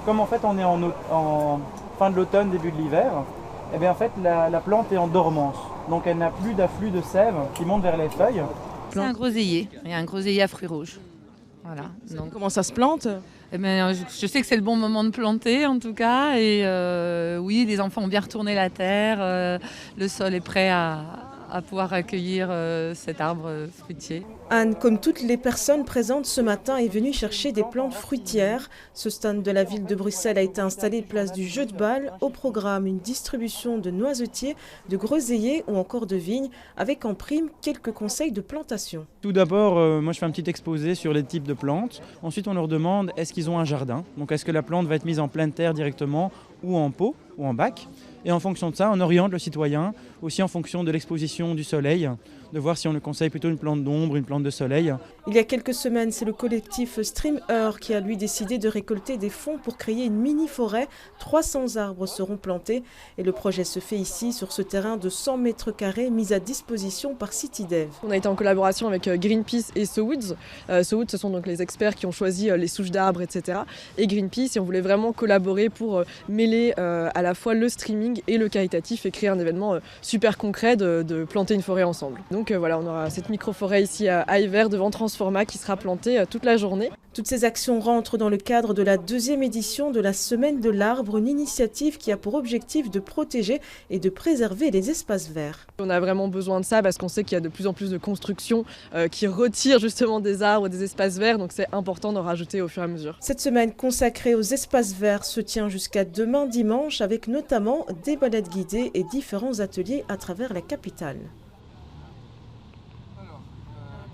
comme en fait on est en fin de l'automne, début de l'hiver, et bien en fait la plante est en dormance. Donc elle n'a plus d'afflux de sève qui monte vers les feuilles. C'est un groseillier, et un groseillier à fruits rouges. Voilà. Donc, Comment ça se plante? je sais que c'est le bon moment de planter en tout cas. Et oui, les enfants ont bien retourné la terre. Le sol est prêt à pouvoir accueillir cet arbre fruitier. Anne, comme toutes les personnes présentes ce matin, est venue chercher des plantes fruitières. Ce stand de la ville de Bruxelles a été installé place du Jeu de Balle. Au programme, une distribution de noisetiers, de groseilliers ou encore de vignes, avec en prime quelques conseils de plantation. Tout d'abord, moi je fais un petit exposé sur les types de plantes. Ensuite on leur demande est-ce qu'ils ont un jardin. Donc est-ce que la plante va être mise en pleine terre directement ou en pot ou en bac. Et en fonction de ça, on oriente le citoyen, aussi en fonction de l'exposition du soleil, de voir si on le conseille plutôt une plante d'ombre, une plante de soleil. Il y a quelques semaines, c'est le collectif Stream Earth qui a lui décidé de récolter des fonds pour créer une mini-forêt. 300 arbres seront plantés et le projet se fait ici, sur ce terrain de 100 mètres carrés mis à disposition par CityDev. On a été en collaboration avec Greenpeace et SoWoods. SoWoods, ce sont donc les experts qui ont choisi les souches d'arbres, etc. Et Greenpeace, et on voulait vraiment collaborer pour mêler à la fois le streaming et le caritatif et créer un événement super concret de planter une forêt ensemble. Donc voilà, on aura cette micro-forêt ici à Hiver devant Transforma qui sera plantée toute la journée. Toutes ces actions rentrent dans le cadre de la 2e édition de la Semaine de l'Arbre, une initiative qui a pour objectif de protéger et de préserver les espaces verts. On a vraiment besoin de ça parce qu'on sait qu'il y a de plus en plus de constructions qui retirent justement des arbres, des espaces verts, donc c'est important d'en rajouter au fur et à mesure. Cette semaine consacrée aux espaces verts se tient jusqu'à demain dimanche avec notamment des balades guidées et différents ateliers à travers la capitale.